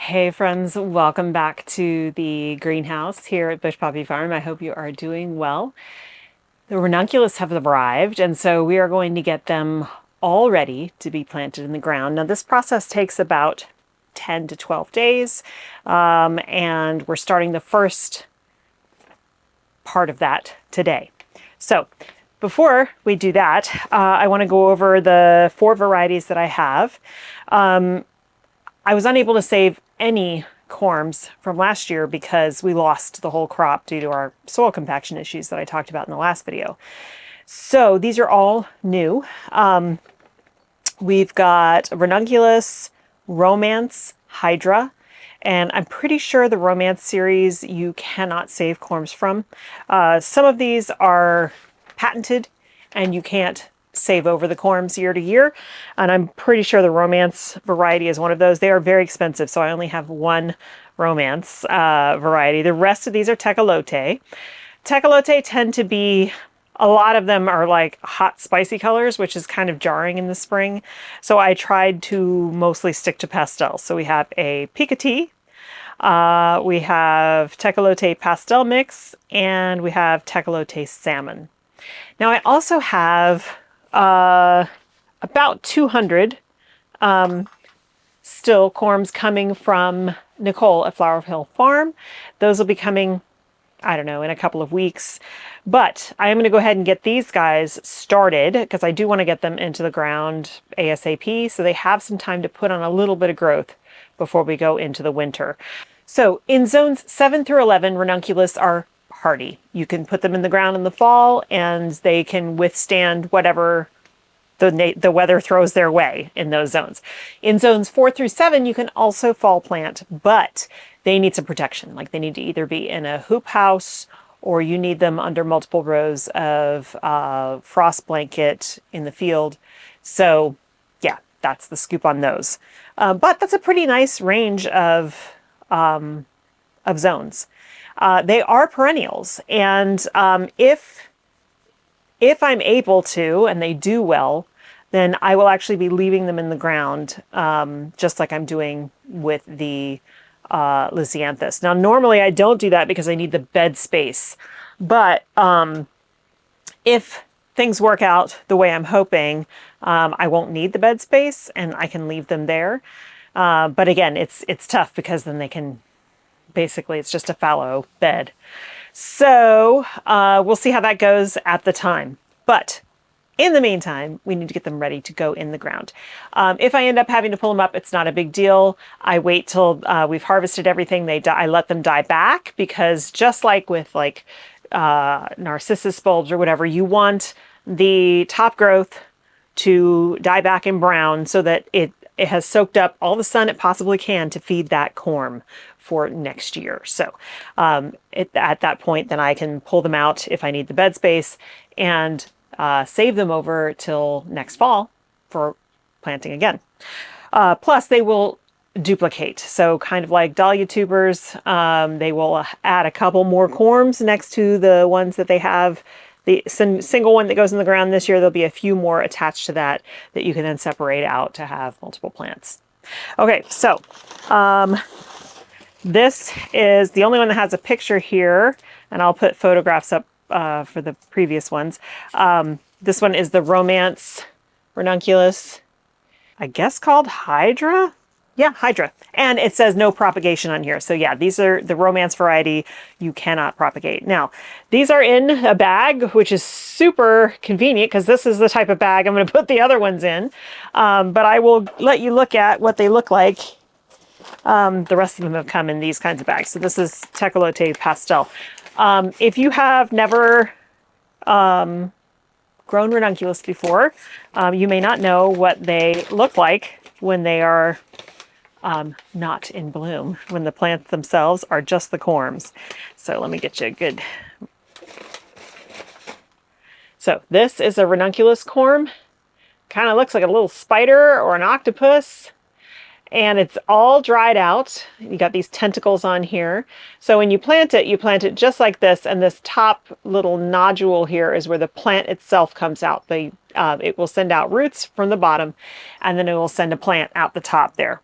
Hey friends, welcome back to the greenhouse here at Bush Poppy Farm. I hope you are doing well. The ranunculus have arrived, and so we are going to get them all ready to be planted in the ground. Now this process takes about 10 to 12 days, and we're starting the first part of that today. So before we do that, I want to go over the 4 varieties that I have. I was unable to save any corms from last year because we lost the whole crop due to our soil compaction issues that I talked about in the last video. So these are all new. We've got Ranunculus, Romance, Hydra, and I'm pretty sure the Romance series you cannot save corms from. Some of these are patented and you can't save over the corms year to year, and I'm pretty sure the Romance variety is one of those. They are very expensive, so I only have one Romance variety. The rest of these are Tecolote. Tecolote tend to be, a lot of them are like hot spicy colors, which is kind of jarring in the spring, so I tried to mostly stick to pastels. So we have a Picati, we have Tecolote Pastel Mix, and we have Tecolote Salmon. Now I also have about 200 still corms coming from Nicole at Flower Hill Farm. Those will be coming, I don't know, in a couple of weeks. But I am going to go ahead and get these guys started because I do want to get them into the ground ASAP so they have some time to put on a little bit of growth before we go into the winter. So in zones 7 through 11, ranunculus are hardy. You can put them in the ground in the fall and they can withstand whatever the weather throws their way in those zones. In zones 4 through 7, you can also fall plant, but they need some protection. Like they need to either be in a hoop house or you need them under multiple rows of frost blanket in the field. So yeah, that's the scoop on those. But that's a pretty nice range of zones. They are perennials, and if I'm able to, and they do well, then I will actually be leaving them in the ground, just like I'm doing with the Lisianthus. Now, normally I don't do that because I need the bed space, but if things work out the way I'm hoping, I won't need the bed space and I can leave them there. But again, it's tough because then they can, basically it's just a fallow bed. So we'll see how that goes at the time. But in the meantime, we need to get them ready to go in the ground. If I end up having to pull them up, it's not a big deal. I wait till we've harvested everything. I let them die back because just like with like narcissus bulbs or whatever, you want the top growth to die back in brown so that it has soaked up all the sun it possibly can to feed that corm for next year. So at that point, then I can pull them out if I need the bed space and save them over till next fall for planting again. Plus they will duplicate. So kind of like dahlia tubers, they will add a couple more corms next to the ones that they have. The single one that goes in the ground this year, there'll be a few more attached to that you can then separate out to have multiple plants. Okay, so this is the only one that has a picture here, and I'll put photographs up for the previous ones. This one is the Romance Ranunculus, I guess called Hydra? Yeah, Hydra. And it says no propagation on here. So yeah, these are the Romance variety. You cannot propagate. Now, these are in a bag, which is super convenient because this is the type of bag I'm going to put the other ones in. But I will let you look at what they look like. The rest of them have come in these kinds of bags. So this is Tecolote Pastel. If you have never grown ranunculus before, you may not know what they look like when they are not in bloom, when the plants themselves are just the corms. So let me get you a good... So this is a ranunculus corm. Kind of looks like a little spider or an octopus. And it's all dried out. You got these tentacles on here. So when you plant it just like this, and this top little nodule here is where the plant itself comes out. It will send out roots from the bottom, and then it will send a plant out the top there.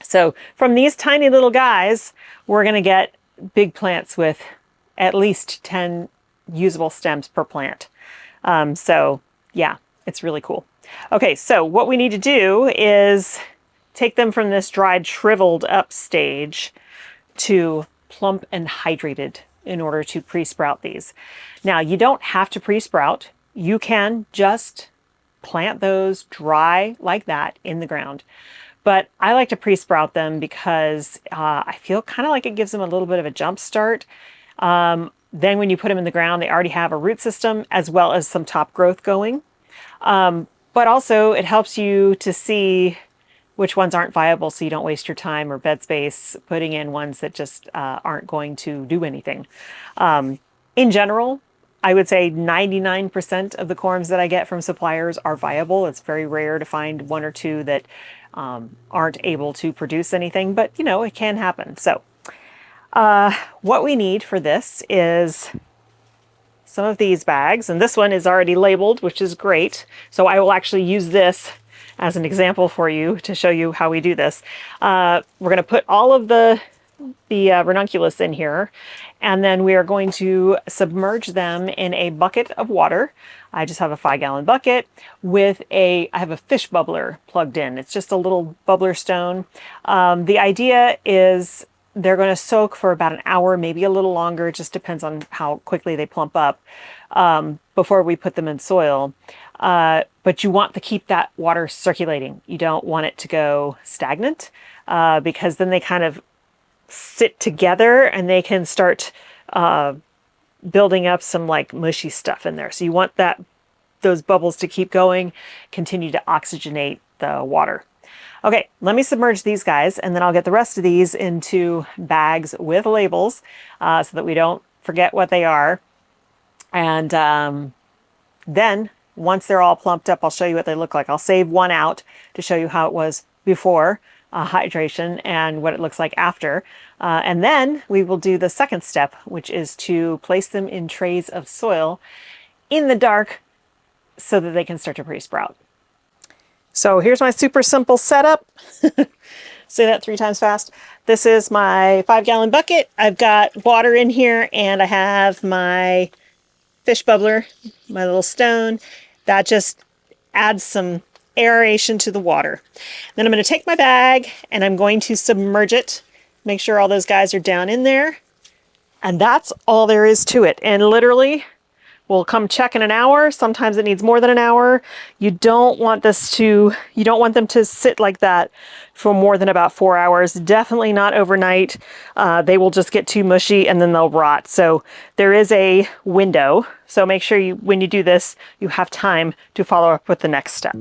So from these tiny little guys, we're going to get big plants with at least 10 usable stems per plant. So yeah, it's really cool. Okay, so what we need to do is take them from this dried, shriveled up stage to plump and hydrated in order to pre-sprout these. Now, you don't have to pre-sprout. You can just plant those dry like that in the ground. But I like to pre-sprout them because I feel kind of like it gives them a little bit of a jump start. Then when you put them in the ground, they already have a root system as well as some top growth going. But also it helps you to see which ones aren't viable so you don't waste your time or bed space putting in ones that just aren't going to do anything. In general, I would say 99% of the corms that I get from suppliers are viable. It's very rare to find one or two that aren't able to produce anything, but you know, it can happen. So what we need for this is some of these bags, and this one is already labeled, which is great. So I will actually use this as an example for you to show you how we do this. We're going to put all of the ranunculus in here, and then we are going to submerge them in a bucket of water. I just have a 5-gallon bucket with I have a fish bubbler plugged in. It's just a little bubbler stone. The idea is they're going to soak for about an hour, maybe a little longer. It just depends on how quickly they plump up before we put them in soil. But you want to keep that water circulating. You don't want it to go stagnant because then they kind of sit together and they can start building up some like mushy stuff in there. So you want those bubbles to keep going, continue to oxygenate the water. Okay, let me submerge these guys and then I'll get the rest of these into bags with labels so that we don't forget what they are. And then once they're all plumped up, I'll show you what they look like. I'll save one out to show you how it was before hydration and what it looks like after. And then we will do the second step, which is to place them in trays of soil in the dark so that they can start to pre-sprout. So here's my super simple setup. Say that 3 times fast. This is my 5-gallon bucket. I've got water in here and I have my fish bubbler, my little stone. That just adds some aeration to the water. Then I'm going to take my bag and I'm going to submerge it. Make sure all those guys are down in there. And that's all there is to it. And literally, we'll come check in an hour. Sometimes it needs more than an hour. You don't want them to sit like that for more than about 4 hours. Definitely not overnight. They will just get too mushy and then they'll rot. So there is a window. So make sure when you do this, you have time to follow up with the next step.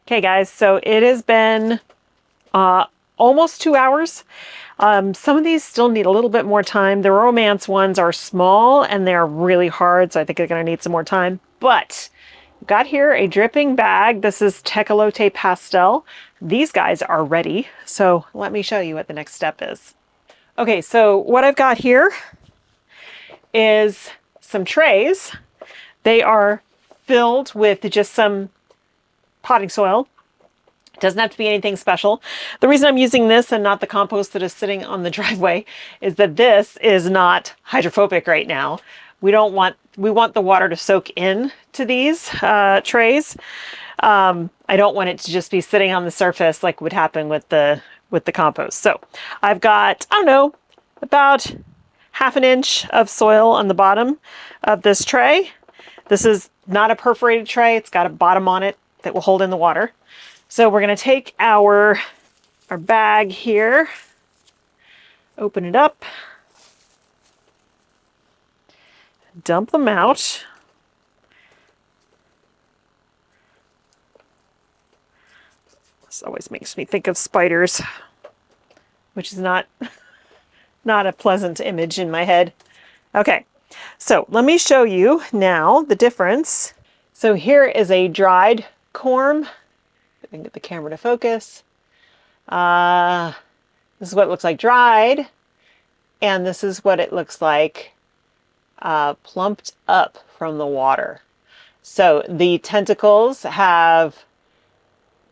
Okay guys, so it has been almost 2 hours. Some of these still need a little bit more time. The romance ones are small and they're really hard, so I think they're going to need some more time. But I've got here a dripping bag. This is Tecolote Pastel. These guys are ready, so let me show you what the next step is. Okay, so what I've got here is some trays. They are filled with just some potting soil. It doesn't have to be anything special. The reason I'm using this and not the compost that is sitting on the driveway is that this is not hydrophobic right now. We want the water to soak in to these trays. I don't want it to just be sitting on the surface like would happen with the compost. So I've got, I don't know, about ½ inch of soil on the bottom of this tray. This is not a perforated tray. It's got a bottom on it that will hold in the water. So we're going to take our bag here, open it up, dump them out. This always makes me think of spiders, which is not a pleasant image in my head. Okay, so let me show you now the difference. So here is a dried corm. If I can get the camera to focus. This is what it looks like dried, and this is what it looks like plumped up from the water. So the tentacles have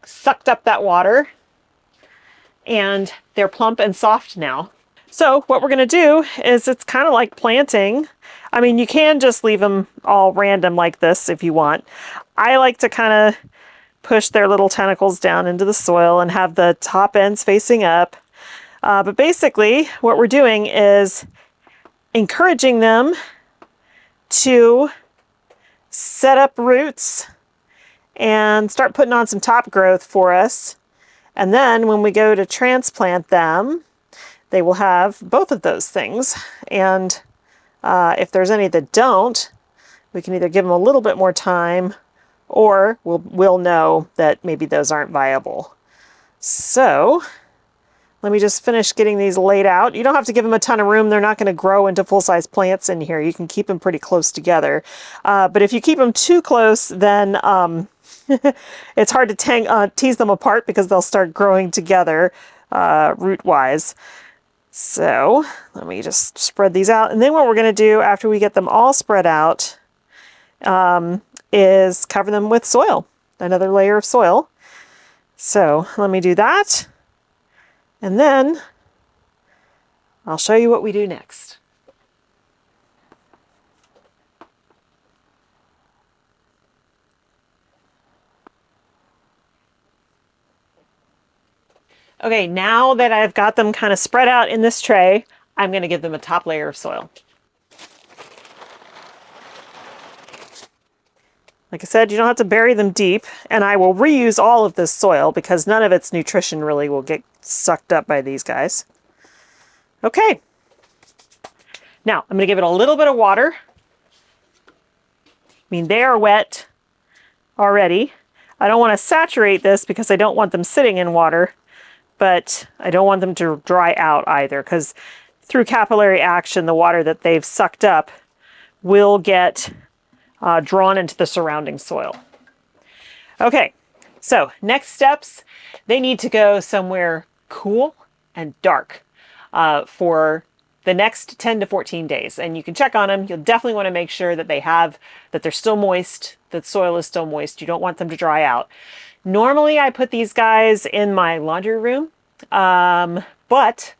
sucked up that water and they're plump and soft now. So what we're going to do is, it's kind of like planting. I mean, you can just leave them all random like this if you want. I like to kind of push their little tentacles down into the soil and have the top ends facing up. But basically what we're doing is encouraging them to set up roots and start putting on some top growth for us. And then when we go to transplant them, they will have both of those things. And if there's any that don't, we can either give them a little bit more time, or we'll know that maybe those aren't viable. So let me just finish getting these laid out. You don't have to give them a ton of room. They're not going to grow into full-size plants in here. You can keep them pretty close together. But if you keep them too close, then it's hard to tease them apart because they'll start growing together root-wise. So let me just spread these out. And then what we're going to do after we get them all spread out is cover them with soil, another layer of soil. So let me do that. And then I'll show you what we do next. Okay, now that I've got them kind of spread out in this tray, I'm going to give them a top layer of soil. Like I said, you don't have to bury them deep, and I will reuse all of this soil because none of its nutrition really will get sucked up by these guys. Okay. Now, I'm going to give it a little bit of water. I mean, they are wet already. I don't want to saturate this because I don't want them sitting in water, but I don't want them to dry out either, because through capillary action, the water that they've sucked up will get drawn into the surrounding soil. Okay, so next steps, they need to go somewhere cool and dark for the next 10 to 14 days. And you can check on them. You'll definitely want to make sure that that they're still moist, that soil is still moist. You don't want them to dry out. Normally I put these guys in my laundry room, but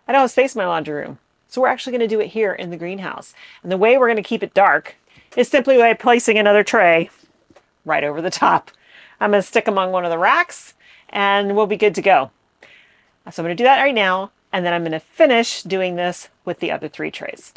I don't have space in my laundry room. So we're actually going to do it here in the greenhouse. And the way we're going to keep it dark is simply by placing another tray right over the top. I'm going to stick them on one of the racks and we'll be good to go. So I'm going to do that right now, and then I'm going to finish doing this with the other 3 trays.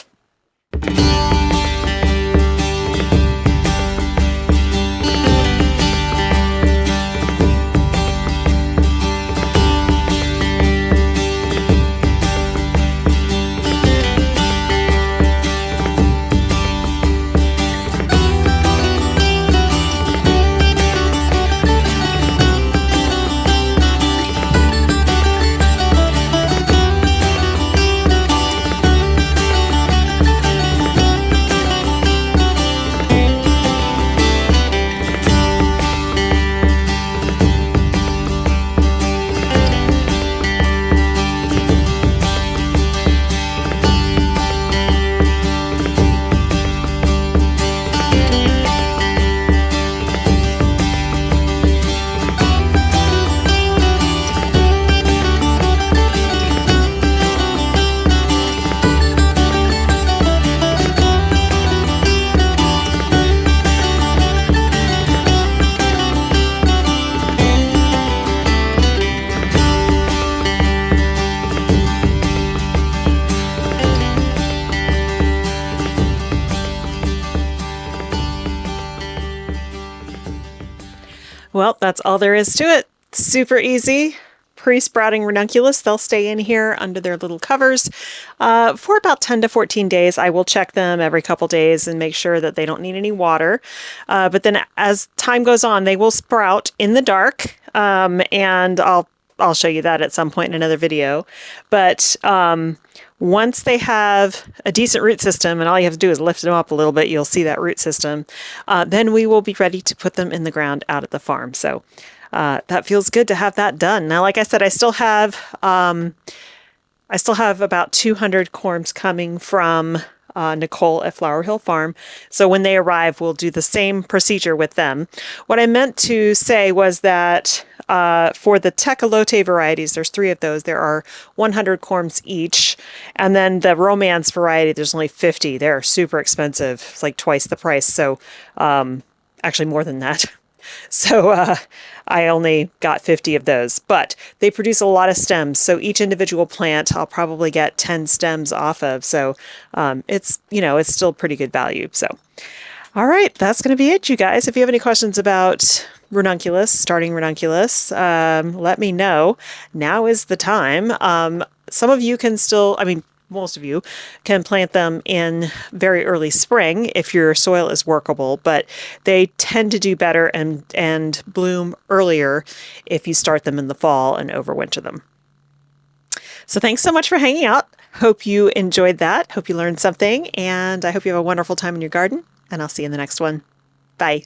Well, that's all there is to it. Super easy. Pre-sprouting ranunculus, they'll stay in here under their little covers for about 10 to 14 days. I will check them every couple days and make sure that they don't need any water. But then as time goes on, they will sprout in the dark, and I'll show you that at some point in another video. But once they have a decent root system, and all you have to do is lift them up a little bit, you'll see that root system, then we will be ready to put them in the ground out at the farm. So that feels good to have that done. Now, like I said, I still have about 200 corms coming from Nicole at Flower Hill Farm. So when they arrive, we'll do the same procedure with them. What I meant to say was that for the Tecolote varieties, there's 3 of those. There are 100 corms each. And then the Romance variety, there's only 50. They're super expensive. It's like twice the price. So actually more than that. So I only got 50 of those, but they produce a lot of stems. So each individual plant, I'll probably get 10 stems off of. So it's, it's still pretty good value. So, all right, that's going to be it, you guys. If you have any questions about ranunculus, starting ranunculus, let me know. Now is the time. Some of you can still, most of you can plant them in very early spring if your soil is workable, but they tend to do better and bloom earlier if you start them in the fall and overwinter them. So thanks so much for hanging out. Hope you enjoyed that. Hope you learned something, and I hope you have a wonderful time in your garden, and I'll see you in the next one. Bye.